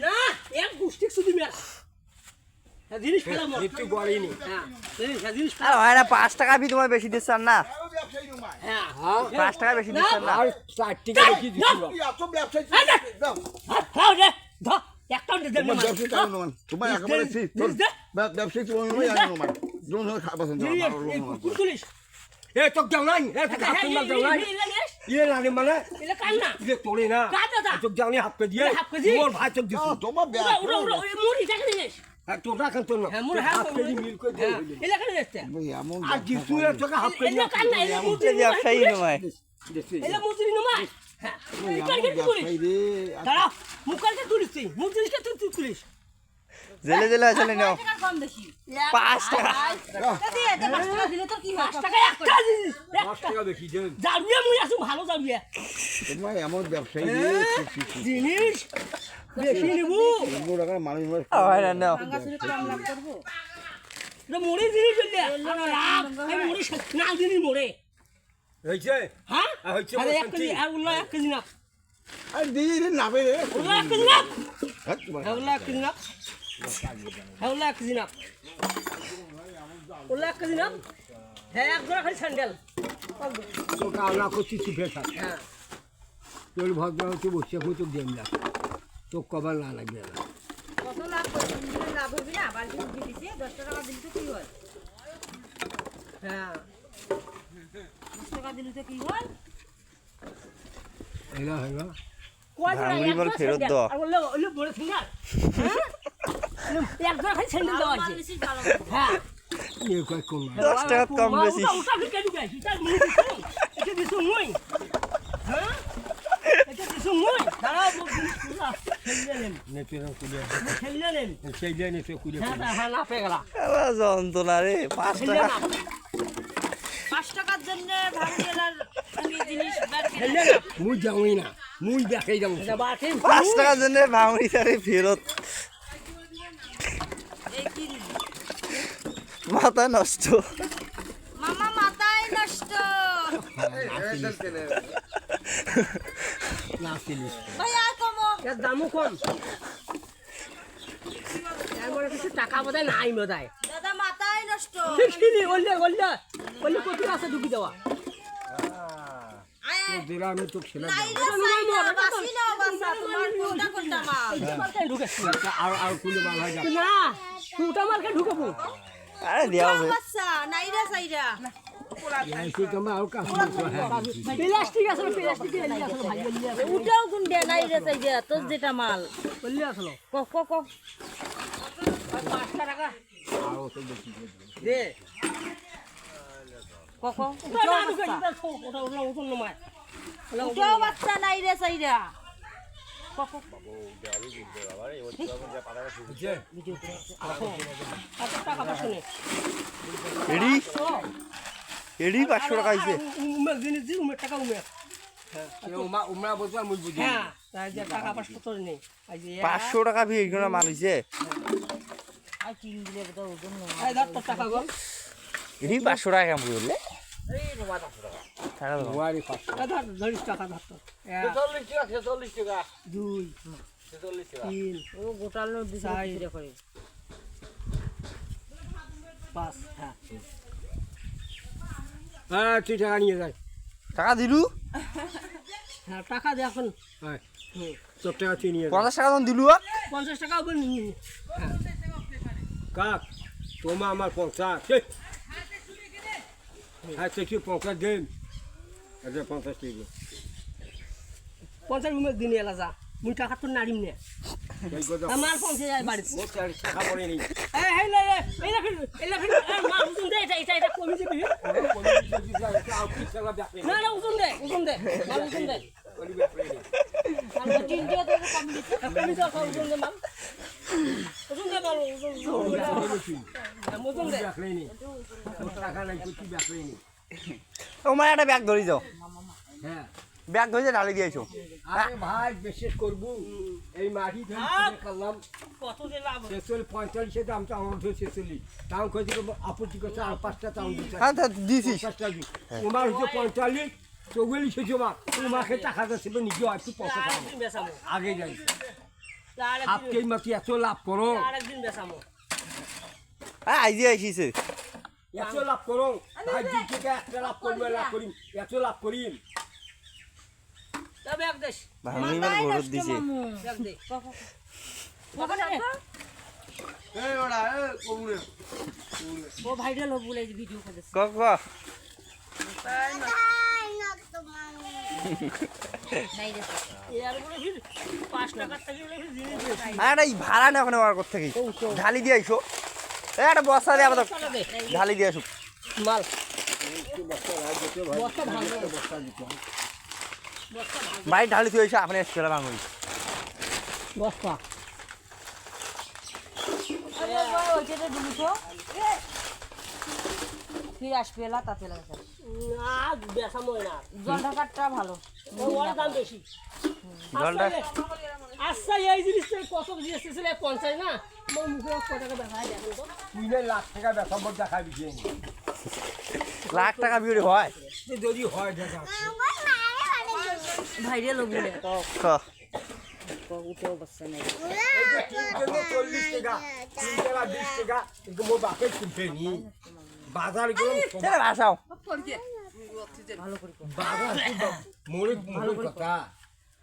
না এক গুষ্টিক শুধু মেলা জিনিস খেলাম একটু বলেনি হ্যাঁ জিনিস আর হয় না 5 টাকা বি তোমার বেশি দিচ্ছেন না হ্যাঁ 5 টাকা বেশি দিচ্ছেন না আর 4 টাকা বেশি দিছিল খাও রে ধর একটা দে তোমার ব্যবসায়ী চাই না তোমার একেবারে ঠিক ব্যবসায়ী তুমি আমি জানি না জন খাবার পছন্দ পুলিশ এ তো জানাই এ তো হাত না জানাই ইয়ে না মানে এলা কান না ইয়ে তোলে না তো জানি হাত পে দিয়ে মোর ভাই তো দিছ তোমার উড়ো মুড়ি টাকা দিস আর তো রাখন তো না হ্যাঁ মোর হাত পে মিল করে দিয়ে এলা কান দিস এমন আর দিছু এ তো হাত পে এলা কান না এলা মুড়ি ব্যবসায়ী নয় এলা মুড়ি নয় হ্যাঁ কান কে তুলিস রে দাঁড়া মুকালকে তুলিস মুড়িকে তুই তুলিস জেলে জেলে আসলে নাও কম বেশি 5 টাকা দিয়ে দে 5 টাকা দিলে তোর কি হয় 5 টাকা একটা দিস 5 টাকা বেশি দেন যাবিয়া মুই আসু ভালো যাবিয়া তোমার এমন ব্যবসায়ী রে জিনিস বেশি নিবু এমন টাকা মানুষ হয় না নাও টাকা শুরু কম লাভ করব তো মুড়ি জিনিস বললে লাভ এই মুড়ি না জিনিস মুড়ি হইছে হ্যাঁ হইছে আরে এক কেজি আর উল্লা এক কেজি না আর দিয়ে রে নাবে রে উল্লা এক কেজি না হ্যাঁ তোমার উল্লা এক কেজি না উল্লা এক কেজি না উল্লা এক কেজি না হ্যাঁ এক জোড়া খালি স্যান্ডেল তো কালা করছি সুখে থাক হ্যাঁ তোর ভদ্র হচ্ছে বসে হইতো দেন না তো কবার না লাগবে না কত লাভ করছিস লাভ হবে না বালতি দিয়ে দিছে 10 টাকা দিলে তো কি হয় হ্যাঁ 10 টাকা দিলে তো কি হয় এলা হলো কয় জোড়া ভাঙড়ি বল ফেরত দাও। আর বললে ওলে বড় সিঙ্গার হ্যাঁ এক জোড়া খালি স্যান্ডেল দেওয়া আছে বেশি ভালো হ্যাঁ এ কয় কম না 10 টাকা কম বেশি ওটা কি কেন গাইছি তার মুড়ি এটা দিছো মুই হ্যাঁ এটা দিছো মুই দাঁড়াও পুরা খেললেন নেতে না কুড়ে খেললেন সেই দিয়ে নেতে কুড়ে হ্যাঁ হ্যাঁ না পেয়ে গেলা আবার যন্ত্রণা রে 5 খেললেন টাকা না 5 টাকার জন্য ভাঙিয়েলার আমি জিনিস বের করে খেললেন না মুই যাওই না মুই দেখাই যাও এটা বাকি 5 টাকার জন্য ভাঙড়ি তারে ফেরত এই কি মাথা নষ্ট মামা মাথায় নষ্ট না ফিলিস ভাই আর কমো এর দামও কম এর মনে কিছু টাকা বোধহয় নাই বোধহয় দাদা মাথায় নষ্ট ঠিক ছিল বললে কত আছে ঢুকি দেওয়া আয় তো দিলা আমি তো খেলা নাই রে সাইনা বাসি না বাসা তোমার কোনটা কোনটা মাল ঢুকেছি আর কুলে বাল হয় যা না তুটা মালকে ঢুকাবো আরে দেও বে বাসা নাই রে সাইরা এই তো আর কাজ হ্যাঁ প্লাস্টিক আসলে প্লাস্টিক এলি আসলে ভাই এলি আসলে উঠাও গুন্ডে নাই রে সাইরা তোর যেটা মাল এলি আসলে ক ক ক 5 টাকা আর তো বেশি দে ক ক ওটা ঢুকে দিতে ওটা ওটা ওজন নমায় উঠাও বাচ্চা নাই রে সাইরা ক ক বুঝছে কত টাকা পাসনে এডি এডি 500 টাকা হইছে উমে জিনিস দি উমে টাকা উমে উমরা বলছো মুই বুঝি হ্যাঁ তাই যে টাকা 500 তো নেই আই যে 500 টাকা ভি এখানে মাল হইছে আর কিন দিলে তো ওজন না এই ধর তোর টাকা গো এডি 500 টাকা কেমন বললে টাকা দাও ওয়ারি পাস এই ধর 30 টাকা ধর তো 40 টাকা 2 3 ও গোটাল নো দিছে কিরে করে 5 হ্যাঁ হ্যাঁ তুই টাকা নিয়ে যাই টাকা দিলু হ্যাঁ টাকা দে এখন হ্যাঁ তোর টাকা তুই নিয়ে যা 50 টাকা দাম দিলু 50 টাকা হবে হ্যাঁ কাক তোমার আমার 50 হ্যাঁ তুই কি 50 দেন আচ্ছা 50 টাকা 50 উমে দিনে এলা যা মুই টাকা তো নাড়িম নে এই কথা আমার 50 যায় বাড়ি ও 40 টাকা পড়ে নি এই হেই লে এই রাখ মা উজন দে এটা কমি দিবি না না উজন দে মাল উজন দে মাল তিন দিয়ে তো কম দিছে কমি দাও উজন দে মাল উজন দে মাল উজন দে টাকা নাই কিছু ব্যাপারে নি ও মানে একটা ব্যাগ ধরি যাও হ্যাঁ ব্যাগ ধরে ঢালি দিয়েছো আরে ভাই বিশেষ করব এই মাটি ধরে করলাম কত যে লাভ 45 এর দাম তো আমার 46 দাম কইছি আপত্তি করছে আর 5টা দাম দিছে হ্যাঁ তা দিছিস 50 টাকা তোমার হচ্ছে 45 চৌগুলি শেষে মা তোমাকে টাকা যাচ্ছে নিজে একটু পয়সা খাবো আরেকদিন বেচামো আগে যাই আরেকদিন আজকেই মাতি এত লাভ করো আরেকদিন বেচামো আইজি আইসিছে এত লাভ করো ভাই দিন থেকে একটা লাভ করবে লাভ করি এত লাভ করি তবে এক দেশ ভাঙনি মানে গরুর দিছে এক দেশ এই ওরা এই কমুনে ও ভাইরাল হবে বলে ভিডিও করে ক ক এর বলে ফির 5 টাকার থেকে বলে ফির জিনিস দিয়েছি আরে এই ভাড়া না ওখানে আমার থেকে ঢালি দিয়ে আইসো একটা বস্তা দিয়ে আবার চলো দে ঢালি দিয়ে আসো মাল ভাই ঢালি তুই এসে আপনি এসে ভাঙুন বস্তা ফিরে আসবে এলা তাতে লাগা না বেচামো না জলটা কাটটা ভালো ওর দাম বেশি জলটা আচ্ছা এই জিনিসটা কত দিয়েছিল 50 না মোর মুখে কত টাকা দেখায় দেখেন তো তুই না লাখ টাকা বেতন দেখাই দিছি লাখ টাকা বিক্রি হয় যদি হয় দেখা ভাইরাল হবে ক উঠে অবস্থা নেই এই যে 3 টাকা 40 টাকা 3 টাকা 20 টাকা এগুলো মোর বাপে কিনতে নি বাজার গেলাম ছেড়ে ভাসাও বাজার মোরে কথা